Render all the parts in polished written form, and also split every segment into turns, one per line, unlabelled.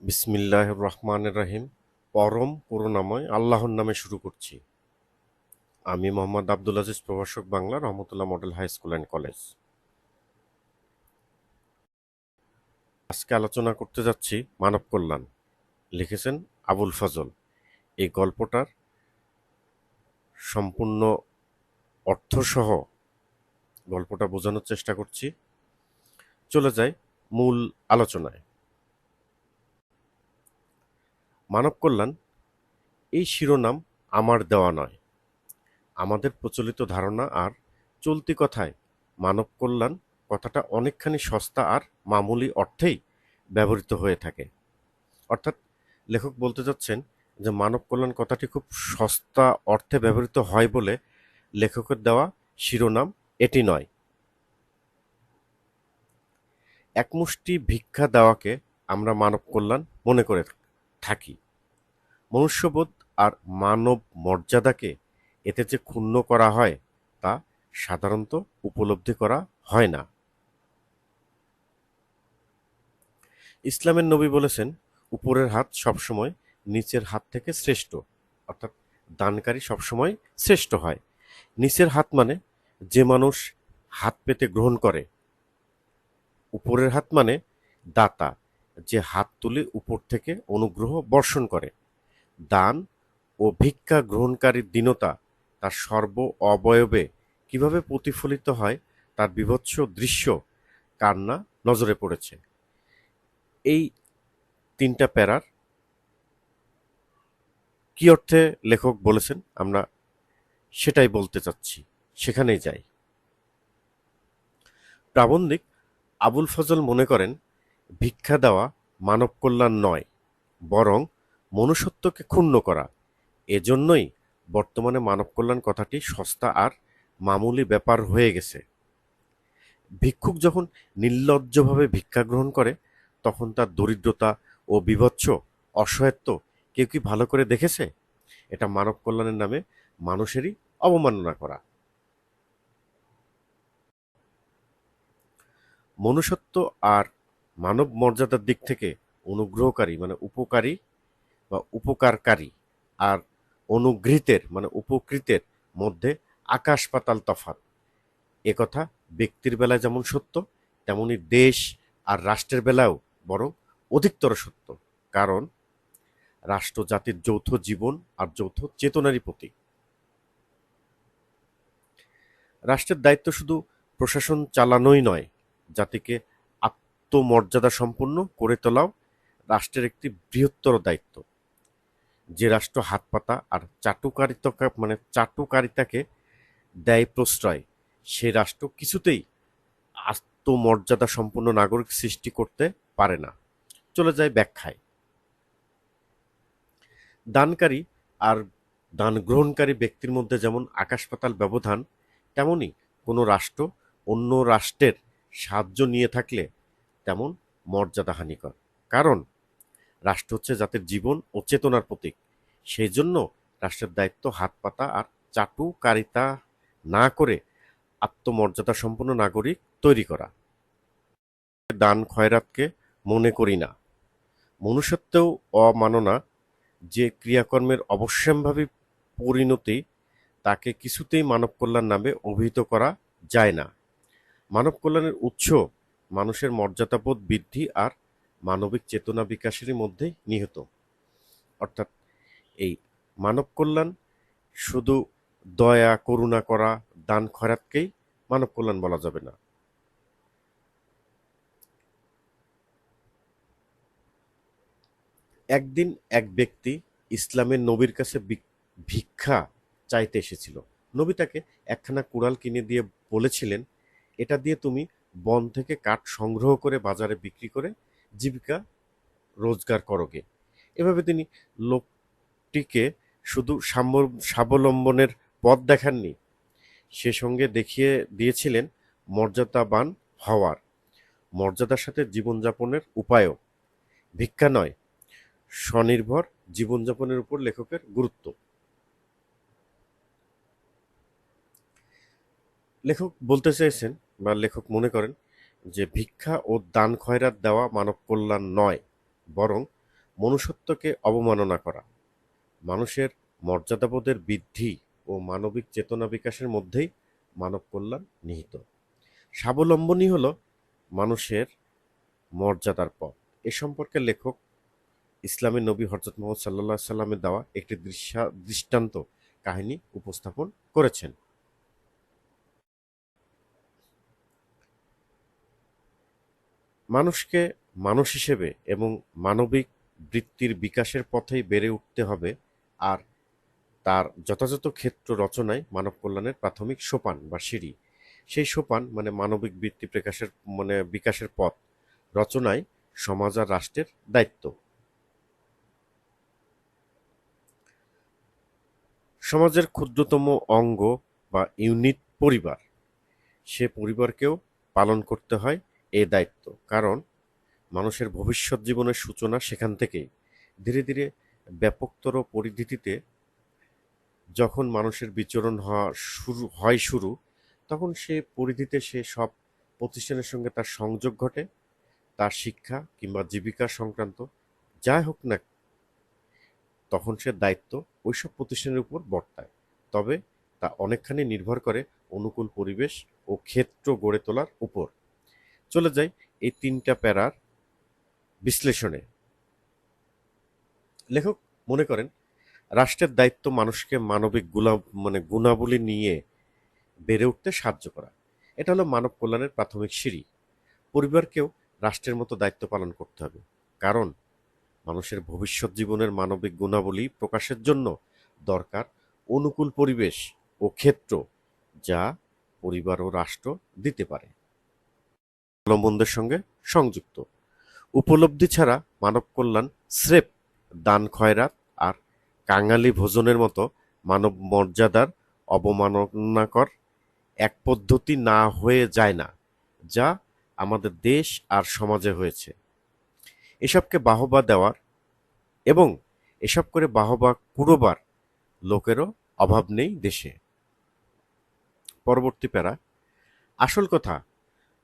বিসমিল্লাহির রহমানির রহিম। পরম করুণাময় আল্লাহর নামে শুরু করছি। আমি মোহাম্মদ আব্দুল আজিজ, প্রভাষক, Bangla, Rahmatullah model high school and college. আজকে আলোচনা করতে যাচ্ছি মানব কল্যাণ। লিখেছেন আবুল ফজল। এই গল্পটার সম্পূর্ণ অর্থসহ গল্পটা বোঝানোর চেষ্টা করছি। চলে যাই মূল আলোচনায়। মানব কল্যাণ এই শিরোনাম আমার দেওয়া নয়। আমাদের প্রচলিত ধারণা আর চলতি কথায় মানব কল্যাণ কথাটা অনেকখানি সস্তা আর মামুলি অর্থেই ব্যবহৃত হয়ে থাকে। অর্থাৎ লেখক বলতে চাচ্ছেন যে মানব কল্যাণ কথাটি খুব সস্তা অর্থে ব্যবহৃত হয় বলে লেখকের দেওয়া শিরোনাম এটি নয়। একমুষ্টি ভিক্ষা দেওয়াকে আমরা মানব কল্যাণ মনে করে থাকি। মনুষ্যবোধ আর মানব মর্যাদাকে এতে যে ক্ষুণ্ণ করা হয় তা সাধারণত উপলব্ধি করা হয় না। ইসলামের নবী বলেছেন, উপরের হাত সবসময় নিচের হাত থেকে শ্রেষ্ঠ। অর্থাৎ দানকারী সবসময় শ্রেষ্ঠ হয়। নিচের হাত মানে যে মানুষ হাত পেতে গ্রহণ করে। উপরের হাত মানে দাতা, যে হাত তুলে উপর থেকে অনুগ্রহ বর্ষণ করে। দান ও ভিক্ষা গ্রহণকারীর দীনতা তার সর্ব অবয়বে কিভাবে প্রতিফলিত হয় তার বীভৎস দৃশ্য কান্না নজরে পড়েছে। এই তিনটা প্যারার কি অর্থে লেখক বলেছেন আমরা সেটাই বলতে চাচ্ছি, সেখানেই যাই। প্রাবন্ধিক আবুল ফজল মনে করেন, ভিক্ষা দেওয়া মানব কল্যাণ নয়, বরং মনুষ্যত্বকে ক্ষুণ্ণ করা। এজন্যই বর্তমানে মানব কল্যাণ কথাটি সস্তা আর মামুলি ব্যাপার হয়ে গেছে। ভিক্ষুক যখন নির্লজ্জভাবে ভিক্ষা গ্রহণ করে তখন তার দরিদ্রতা ও বীভৎস অসহায়ত্ব কেউ কি ভালো করে দেখেছে? এটা মানব কল্যাণের নামে মানুষেরই অবমাননা করা। মনুষ্যত্ব আর মানব মর্যাদার দিক থেকে অনুগ্রহকারী মানে উপকারী বা উপকারকারী আর অনুগৃহীতের মানে উপকৃতের মধ্যে আকাশ পাতাল তফাৎ। একথা ব্যক্তির বেলায় যেমন সত্য, তেমনি দেশ আর রাষ্ট্রের বেলায়ও বরং অধিকতর সত্য। কারণ রাষ্ট্র জাতির যৌথ জীবন আর যৌথ চেতনারই প্রতীক। রাষ্ট্রের দায়িত্ব শুধু প্রশাসন চালানোই নয়, জাতিকে আত্মমর্যাদা সম্পন্ন করে তোলাও রাষ্ট্রের একটি বৃহত্তর দায়িত্ব। যে রাষ্ট্র হাত পাতা আর চাটুকারিতাকে দেয় প্রশ্রয়, সে রাষ্ট্র কিছুতেই আত্মমর্যাদা সম্পন্ন নাগরিক সৃষ্টি করতে পারে না। চলে যায় ব্যাখ্যায়। দানকারী আর দান গ্রহণকারী ব্যক্তির মধ্যে যেমন আকাশ পাতাল ব্যবধান, তেমনি কোনো রাষ্ট্র অন্য রাষ্ট্রের সাহায্য নিয়ে থাকলে তেমন মর্যাদাহানিকর। কারণ রাষ্ট্র হচ্ছে জাতির জীবন ও চেতনার প্রতীক। সেই জন্য রাষ্ট্রের দায়িত্ব হাত পাতা আর চাটুকারিতা না করে আত্মমর্যাদা সম্পন্ন নাগরিক তৈরি করা। দান খয়রাতকে মনে করি না। মনুষ্যত্বেও অমাননা যে ক্রিয়াকর্মের অবশ্যম্ভাবী পরিণতি, তাকে কিছুতেই মানব কল্যাণ নামে অভিহিত করা যায় না। মানব কল্যাণের উৎস মানুষের মর্যাদাবোধ বৃদ্ধি আর মানবিক চেতনা বিকাশের মধ্যেই নিহিত। অর্থাৎ এই মানব কল্যাণ শুধু দয়া করুণা করা, দান খয়রাতকেই মানব কল্যাণ বলা যাবে না। একদিন এক ব্যক্তি ইসলামের নবীর কাছে ভিক্ষা চাইতে এসেছিল। নবী তাকে একখানা কুড়াল কিনে দিয়ে বলেছিলেন, এটা দিয়ে তুমি বন থেকে কাঠ সংগ্রহ করে বাজারে বিক্রি করে জীবিকা রোজগার করোগে। এভাবে তিনি লোকটিকে শুধু স্বাবলম্বনের পথ দেখাননি, সে সঙ্গে দেখিয়ে দিয়েছিলেন মর্যাদাবান হওয়ার, মর্যাদার সাথে জীবনযাপনের উপায়ও। ভিক্ষা নয়, স্বনির্ভর জীবনযাপনের উপর লেখকের গুরুত্ব। লেখক বলতে চেয়েছেন বা লেখক মনে করেন যে ভিক্ষা ও দান খয়রাত দেওয়া মানব কল্যাণ নয়, বরং মনুষ্যত্বকে অবমাননা করা, মানুষের মর্যাদাবোধের বৃদ্ধি ও মানবিক চেতনা বিকাশের মধ্যেই মানব কল্যাণ নিহিত। স্বাবলম্বনই হল মানুষের মর্যাদার পথ। এ সম্পর্কে লেখক ইসলামের নবী হযরত মুহাম্মদ সাল্লাল্লাহু আলাইহি সাল্লামের দেওয়া একটি দৃষ্টান্ত কাহিনী উপস্থাপন করেছেন। মানুষকে মানুষ হিসেবে এবং মানবিক বৃত্তির বিকাশের পথেই বেড়ে উঠতে হবে, আর তার যথাযথ ক্ষেত্র রচনায় মানব কল্যাণের প্রাথমিক সোপান বা সিঁড়ি। সেই সোপান মানে মানবিক বৃত্তি বিকাশের পথ রচনায় সমাজ আর রাষ্ট্রের দায়িত্ব। সমাজের ক্ষুদ্রতম অঙ্গ বা ইউনিট পরিবার, সে পরিবারকেও পালন করতে হয় এই দায়িত্ব, কারণ মানুষের ভবিষ্যৎ জীবনের সূচনা সেখান থেকেই। ধীরে ধীরে ব্যাপকতর পরিধিতে যখন মানুষের বিচরণ শুরু, তখন সে পরিধিতে সে সব প্রতিষ্ঠানের সঙ্গে তার সংযোগ ঘটে। তার শিক্ষা কিংবা জীবিকা সংক্রান্ত যাই হোক না, তখন সে দায়িত্ব ওইসব প্রতিষ্ঠানের উপর বর্তায়। তবে তা অনেকখানি নির্ভর করে অনুকূল পরিবেশ ও ক্ষেত্র গড়ে তোলার উপর। চলে যাই এই তিনটা প্যারার বিশ্লেষণে। লেখক মনে করেন রাষ্ট্রের দায়িত্ব মানুষকে মানবিক গুণাবলী নিয়ে বেড়ে উঠতে সাহায্য করা। এটা হলো মানব কল্যাণের প্রাথমিক সিঁড়ি। পরিবারকেও রাষ্ট্রের মতো দায়িত্ব পালন করতে হবে, কারণ মানুষের ভবিষ্যৎ জীবনের মানবিক গুণাবলী প্রকাশের জন্য দরকার অনুকূল পরিবেশ ও ক্ষেত্র, যা পরিবার ও রাষ্ট্র দিতে পারে। অবলম্বনদের সঙ্গে সংযুক্ত। উপলব্ধি ছাড়া মানব কল্যাণ স্রেফ দান খয়রাত আর কাঙালি ভোজনের মতো মানব মর্যাদার অবমাননাকর এক পদ্ধতি না হয়ে যায় না, যা আমাদের দেশ আর সমাজে হয়েছে। এসবকে বাহবা দেওয়ার এবং এসব করে বাহবা কুড়োবার লোকেরও অভাব নেই দেশে। পরবর্তী প্যারা। আসল কথা,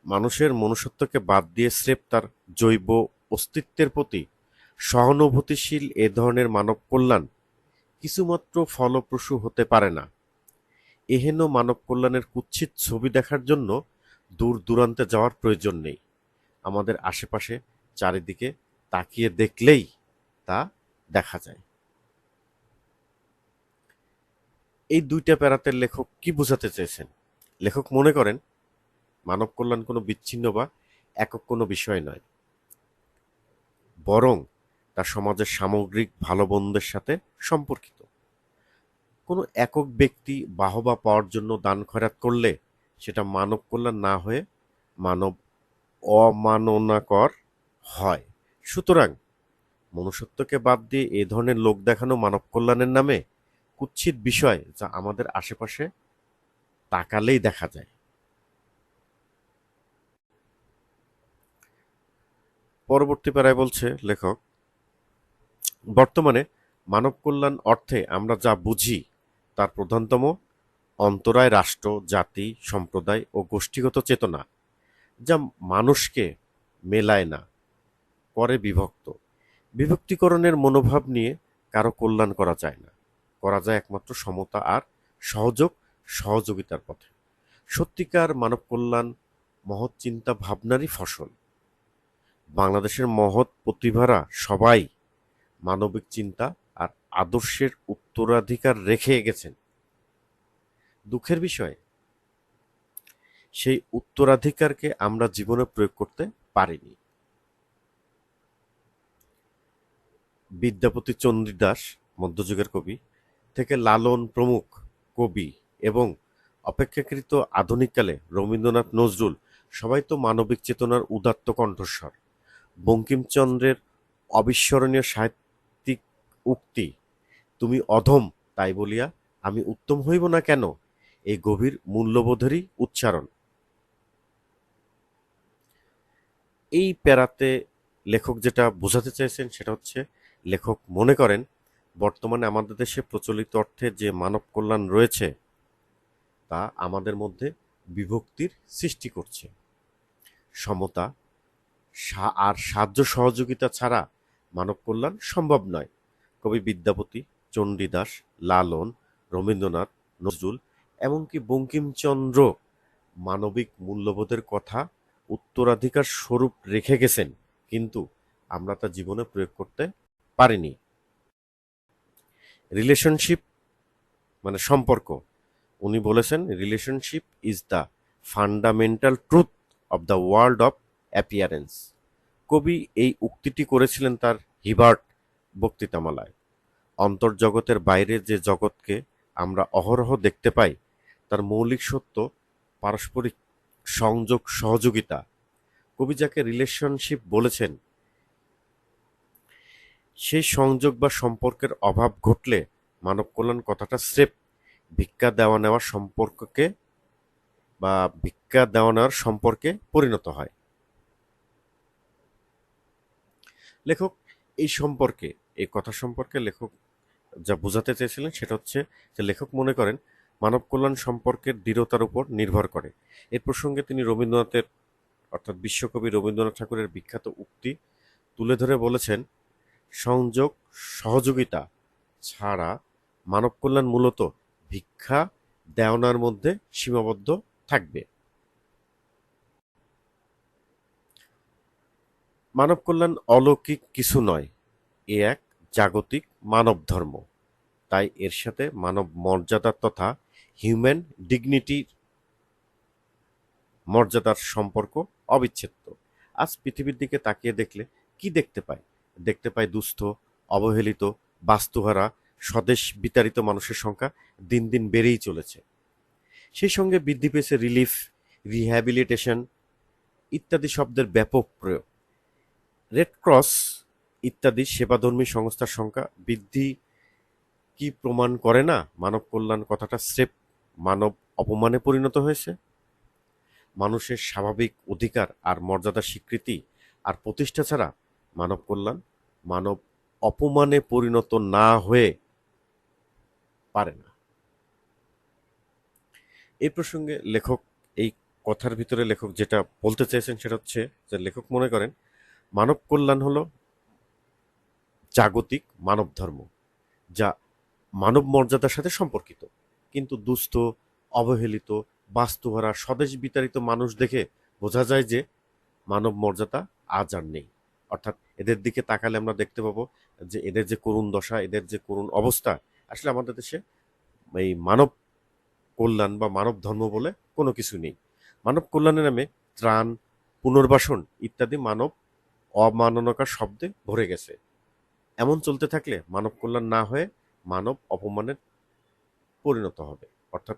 মানুষের মনুষ্যত্বকে বাদ দিয়ে স্রেফ তার জৈব অস্তিত্বের প্রতি সহানুভূতিশীল এ ধরনের মানব কল্যাণ কিছুমাত্র ফলপ্রসূ হতে পারে না। এহেন মানব কল্যাণের কুৎসিত ছবি দেখার জন্য দূর দূরান্তে যাওয়ার প্রয়োজন নেই। আমাদের আশেপাশে চারিদিকে তাকিয়ে দেখলেই তা দেখা যায়। এই দুইটা প্যারাতে লেখক কি বোঝাতে চেয়েছেন? লেখক মনে করেন মানব কল্যাণ কোনো বিচ্ছিন্ন বা একক কোনো বিষয় নয়, বরং তা সমাজের সামগ্রিক ভালো মন্দের সাথে সম্পর্কিত। কোনো একক ব্যক্তি বাহবা পাওয়ার জন্য দান খয়রাত করলে সেটা মানব কল্যাণ না হয়ে মানব অমাননাকর হয়। সুতরাং মনুষ্যত্বকে বাদ দিয়ে এ ধরনের লোক দেখানো মানব কল্যাণের নামে কুৎসিত বিষয়, যা আমাদের আশেপাশে তাকালেই দেখা যায়। পরবর্তী প্যারায় বলছে লেখক, বর্তমানে মানব কল্যাণ অর্থে আমরা যা বুঝি তার প্রধানতম অন্তরায় রাষ্ট্র, জাতি, সম্প্রদায় ও গোষ্ঠীগত চেতনা, যা মানুষকে মেলায় না, করে বিভক্ত। বিভক্তিকরণের মনোভাব নিয়ে কারো কল্যাণ করা যায় না, করা যায় একমাত্র সমতা আর সহযোগিতার পথে। সত্যিকার মানব কল্যাণ মহৎ চিন্তা ভাবনারই ফসল। বাংলাদেশের মহৎ প্রতিভারা সবাই মানবিক চিন্তা আর আদর্শের উত্তরাধিকার রেখে গেছেন। দুঃখের বিষয়, সেই উত্তরাধিকারকে আমরা জীবনে প্রয়োগ করতে পারিনি। বিদ্যাপতি চন্দ্রদাস, মধ্যযুগের কবি, থেকে লালন প্রমুখ কবি এবং অপেক্ষাকৃত আধুনিককালে রবীন্দ্রনাথ, নজরুল সবাই তো মানবিক চেতনার উদাত্ত কণ্ঠস্বর। বঙ্কিমচন্দ্রের অবিস্মরণীয় সাহিত্যিক উক্তি, তুমি অধম তাই বলিয়া আমি উত্তম হইব না কেন, এই গভীর মূল্যবোধেরই উচ্চারণ। এই প্যারাতে লেখক যেটা বোঝাতে চেয়েছেন সেটা হচ্ছে, লেখক মনে করেন বর্তমানে আমাদের দেশে প্রচলিত অর্থে যে মানব কল্যাণ রয়েছে তা আমাদের মধ্যে বিভক্তির সৃষ্টি করছে। সমতা আর সাহায্য সহযোগিতা ছাড়া মানব কল্যাণ সম্ভব নয়। কবি বিদ্যাপতি, চণ্ডীদাস, লালন, রবীন্দ্রনাথ, নজরুল এমনকি বঙ্কিমচন্দ্র মানবিক মূল্যবোধের কথা উত্তরাধিকার স্বরূপ রেখে গেছেন, কিন্তু আমরা তা জীবনে প্রয়োগ করতে পারিনি। রিলেশনশিপ মানে সম্পর্ক, উনি বলেছেন relationship is the fundamental truth of the world of appearance. কবি এই উক্তিটি করেছিলেন তার হিবার্ট বক্তৃতামালায়। অন্তর্জগতের বাইরে যে জগৎকে আমরা অহরহ দেখতে পাই তার মৌলিক সত্য পারস্পরিক সংযোগ সহযোগিতা। কবি যাকে রিলেশনশিপ বলেছেন, সেই সংযোগ বা সম্পর্কের অভাব ঘটলে মানব কল্যাণ কথাটা স্রেফ ভিক্ষা দেওয়া নেওয়ার সম্পর্ককে বা ভিক্ষা দেওয়া নেওয়ার সম্পর্কে পরিণত হয়। লেখক এই সম্পর্কে, এই কথা সম্পর্কে লেখক যা বোঝাতে চেয়েছিলেন সেটা হচ্ছে যে লেখক মনে করেন মানব কল্যাণ সম্পর্কের দৃঢ়তার উপর নির্ভর করে। এর প্রসঙ্গে তিনি রবীন্দ্রনাথের অর্থাৎ বিশ্বকবি রবীন্দ্রনাথ ঠাকুরের বিখ্যাত উক্তি তুলে ধরে বলেছেন, সংযোগ সহযোগিতা ছাড়া মানব কল্যাণ মূলত ভিক্ষা দেওয়ার মধ্যে সীমাবদ্ধ থাকবে। মানব কল্যাণ অলৌকিক কিছু নয়, এ এক জাগতিক মানব ধর্ম। তাই এর সাথে মানব মর্যাদা তথা হিউম্যান ডিগনিটির মর্যাদার সম্পর্ক অবিচ্ছেদ্য। আজ পৃথিবীর দিকে তাকিয়ে দেখলে কি দেখতে পাই? দেখতে পাই দুস্থ, অবহেলিত, বাস্তুহারা, স্বদেশ বিতাড়িত মানুষের সংখ্যা দিন দিন বেড়েই চলেছে। সেই সঙ্গে বৃদ্ধি পেয়েছে রিলিফ, রিহ্যাবিলিটেশন ইত্যাদি শব্দের ব্যাপক প্রয়োগ। রেড ক্রস ইত্যাদি সেবাধর্মী সংস্থার সংখ্যা বৃদ্ধি কি প্রমাণ করে না মানব কল্যাণ কথাটা স্রেফ মানব অপমানে পরিণত হয়েছে? মানুষের স্বাভাবিক অধিকার আর মর্যাদার স্বীকৃতি আর প্রতিষ্ঠা ছাড়া মানব কল্যাণ মানব অপমানে পরিণত না হয়ে পারে না। এই প্রসঙ্গে লেখক এই কথার ভিতরে লেখক যেটা বলতে চেয়েছেন সেটা হচ্ছে যে লেখক মনে করেন মানব কল্যাণ হলো জাগতিক মানব ধর্ম, যা মানব মর্যাদার সাথে সম্পর্কিত। কিন্তু দুস্থ, অবহেলিত, বাস্তুহারা, স্বদেশ বিতাড়িত মানুষ দেখে বোঝা যায় যে মানব মর্যাদা আজ আর নেই। অর্থাৎ এদের দিকে তাকালে আমরা দেখতে পাবো যে এদের যে করুণ দশা, এদের যে করুণ অবস্থা, আসলে আমাদের দেশে এই মানব কল্যাণ বা মানব ধর্ম বলে কোনো কিছু নেই। মানব কল্যাণের নামে ত্রাণ, পুনর্বাসন ইত্যাদি মানব অমাননকার শব্দে ভরে গেছে। এমন চলতে থাকলে মানব কল্যাণ না হয়ে মানব অপমানে পরিণত হবে। অর্থাৎ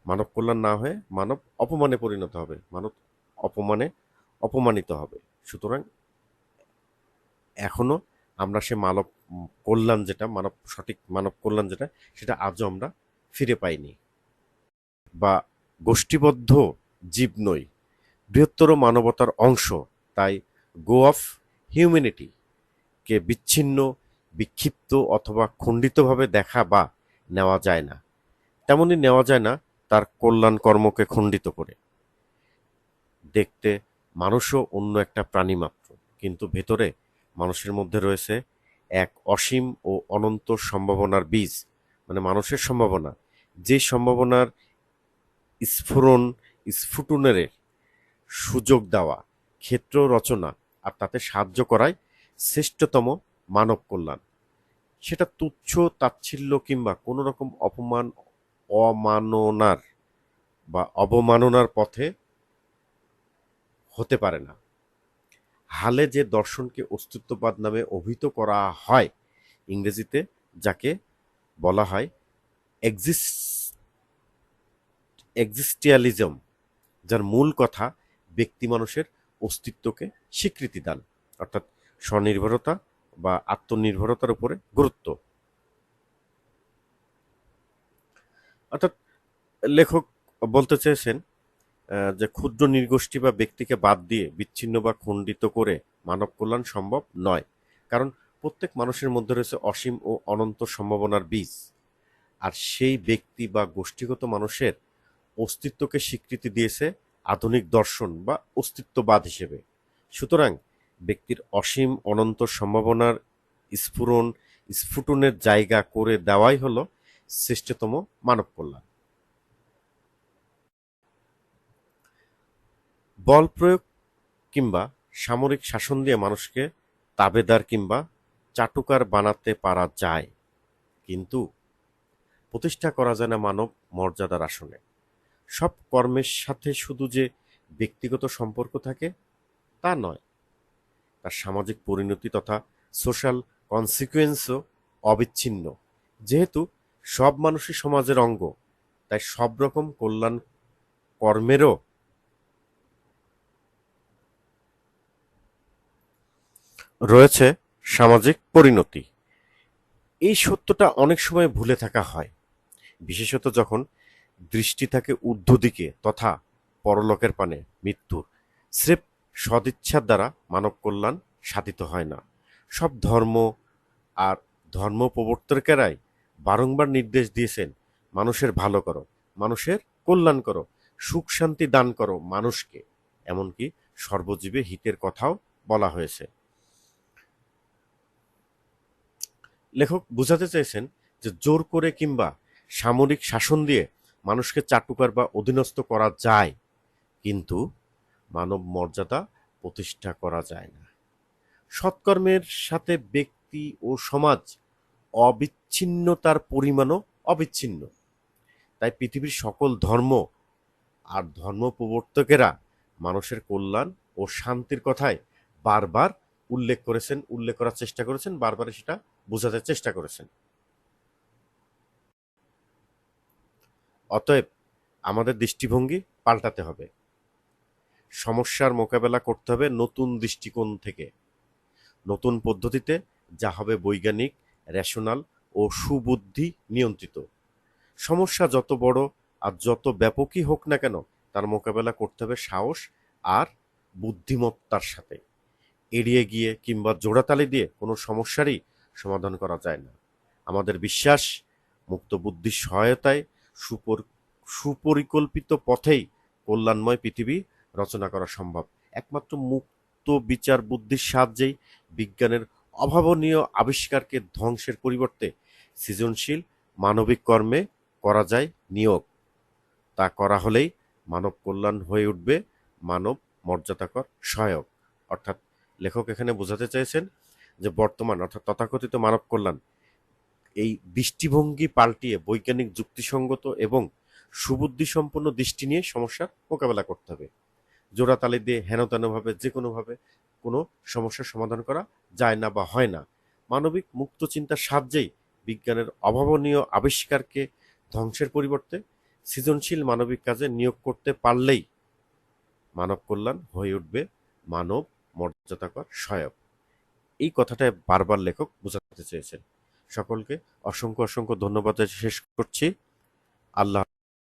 মানব কল্যাণ না হয়ে মানব অপমানে পরিণত হবে, মানব অপমানে অপমানিত হবে। সুতরাং এখনো আমরা সে মানব কল্যাণ যেটা সঠিক মানব কল্যাণ যেটা সেটা আজও আমরা ফিরে পাইনি। বা গোষ্ঠীবদ্ধ জীব নই, বৃহত্তর মানবতার অংশ। তাই গো অফ হিউম্যানিটি কে বিচ্ছিন্ন, বিক্ষিপ্ত অথবা খণ্ডিতভাবে দেখা বা নেওয়া যায় না। তেমনি নেওয়া যায় না তার কল্যাণ কর্মকে খণ্ডিত করে। দেখতে মানুষও অন্য একটা প্রাণী মাত্র, কিন্তু ভেতরে মানুষের মধ্যে রয়েছে এক অসীম ও অনন্ত সম্ভাবনার বীজ, মানে মানুষের সম্ভাবনা, যে সম্ভাবনার স্ফুটনের সুযোগ দেওয়া, ক্ষেত্র রচনা আর তাতে সাহায্য করাই শ্রেষ্ঠতম মানব কল্যাণ। সেটা তুচ্ছ তাচ্ছিল্য কিংবা কোনো রকম অপমান, অমাননার বা অবমাননার পথে হতে পারে না। হালে যে দর্শনকে অস্তিত্ববাদ নামে অভিহিত করা হয়, ইংরেজিতে যাকে বলা হয় এক্সিস্টিয়ালিজম, যার মূল কথা ব্যক্তি মানুষের অস্তিত্বকে স্বীকৃতি দান, অর্থাৎ স্বনির্ভরতা বা আত্মনির্ভরতার উপরে গুরুত্ব। অর্থাৎ লেখক বলতে চেয়েছেন যে ক্ষুদ্র নৃগোষ্ঠী বা ব্যক্তিকে বাদ দিয়ে বিচ্ছিন্ন বা খণ্ডিত করে মানব কল্যাণ সম্ভব নয়, কারণ প্রত্যেক মানুষের মধ্যে রয়েছে অসীম ও অনন্ত সম্ভাবনার বীজ, আর সেই ব্যক্তি বা গোষ্ঠীগত মানুষের অস্তিত্বকে স্বীকৃতি দিয়েছে আধুনিক দর্শন বা অস্তিত্ববাদ হিসেবে। সুতরাং ব্যক্তির অসীম অনন্ত সম্ভাবনার স্ফুরণ স্ফুটনের জায়গা করে দেওয়াই হলো শ্রেষ্ঠতম মানব কল্যাণ। বল প্রয়োগ কিংবা সামরিক শাসন দিয়ে মানুষকে তাবেদার কিংবা চাটুকার বানাতে পারা যায়, কিন্তু প্রতিষ্ঠা করা যায় না মানব মর্যাদার আসনে। সব কর্মের সাথে শুধু যে ব্যক্তিগত সম্পর্ক থাকে তা নয়, তার সামাজিক পরিণতি তথা সোশ্যাল কনসিকুয়েন্সও অবিচ্ছিন্ন। যেহেতু সব মানুষই সমাজের অঙ্গ, তাই সব রকম কল্যাণ কর্মেরও রয়েছে সামাজিক পরিণতি। এই সত্যটা অনেক সময় ভুলে থাকা হয়, বিশেষত যখন দৃষ্টি থাকে ঊর্ধ্বদিকে তথা পরলোকের পানে মৃত্যুর। স্রেফ সদিচ্ছার দ্বারা মানব কল্যাণ সাধিত হয় না। সব ধর্ম আর ধর্ম প্রবর্তকেরাই বারংবার নির্দেশ দিয়েছেন, মানুষের ভালো করো, মানুষের কল্যাণ করো, সুখ শান্তি দান করো মানুষকে। এমনকি সর্বজীবে হিতের কথাও বলা হয়েছে। লেখক বুঝাতে চেয়েছেন যে জোর করে কিংবা সামরিক শাসন দিয়ে মানুষকে চাটুকার বা অধীনস্থ করা যায়, কিন্তু মানব মর্যাদা প্রতিষ্ঠা করা যায় না। সৎকর্মের সাথে ব্যক্তি ও সমাজ অবিচ্ছিন্নতার পরিমাণও অবিচ্ছিন্ন। তাই পৃথিবীর সকল ধর্ম আর ধর্ম প্রবর্তকেরা মানুষের কল্যাণ ও শান্তির কথায় বারবার উল্লেখ করার চেষ্টা করেছেন, বারবার সেটা বোঝাতে চেষ্টা করেছেন। অতএব আমাদের দৃষ্টিভঙ্গি পাল্টাতে হবে, সমস্যার মোকাবেলা করতে হবে নতুন দৃষ্টিকোণ থেকে, নতুন পদ্ধতিতে, যা হবে বৈজ্ঞানিক, রেশনাল ও সুবুদ্ধি নিয়ন্ত্রিত। সমস্যা যত বড় আর যত ব্যাপকই হোক না কেন, তার মোকাবেলা করতে হবে সাহস আর বুদ্ধিমত্তার সাথে। এড়িয়ে গিয়ে কিংবা জোড়াতালি দিয়ে কোনো সমস্যারই সমাধান করা যায় না। আমাদের বিশ্বাস, মুক্ত বুদ্ধির সহায়তায় সুপরিকল্পিত পথেই কল্যাণময় পৃথিবী রচনা করা সম্ভব। একমাত্র মুক্ত বিচার বুদ্ধির সাহায্যেই বিজ্ঞানের অভাবনীয় আবিষ্কারকে ধ্বংসের পরিবর্তে সৃজনশীল মানবিক কর্মে করা যায় নিয়োগ। তা করা হলেই মানব কল্যাণ হয়ে উঠবে মানব মর্যাদাকর সহায়ক। অর্থাৎ লেখক এখানে বোঝাতে চেয়েছেন যে বর্তমান অর্থাৎ তথাকথিত মানব কল্যাণ এই দৃষ্টিভঙ্গি পাল্টিয়ে বৈজ্ঞানিক যুক্তিসঙ্গত এবং সুবুদ্ধিসম্পন্ন দৃষ্টি নিয়ে সমস্যার মোকাবেলা করতে হবে। জোড়াতালি দিয়ে হেনতেনভাবে যে কোনোভাবে কোনো সমস্যার সমাধান করা যায় না বা হয় না। মানবিক মুক্ত চিন্তার সাহায্যেই বিজ্ঞানের অভাবনীয় আবিষ্কারকে ধ্বংসের পরিবর্তে সৃজনশীল মানবিক কাজে নিয়োগ করতে পারলেই মানব কল্যাণ হয়ে উঠবে মানব মর্যাদাকর সহায়ক। এই কথাটাই বারবার লেখক বোঝাতে চেয়েছেন। সকলকে অসংখ্য অসংখ্য ধন্যবাদ শেষ করছি। আল্লাহ।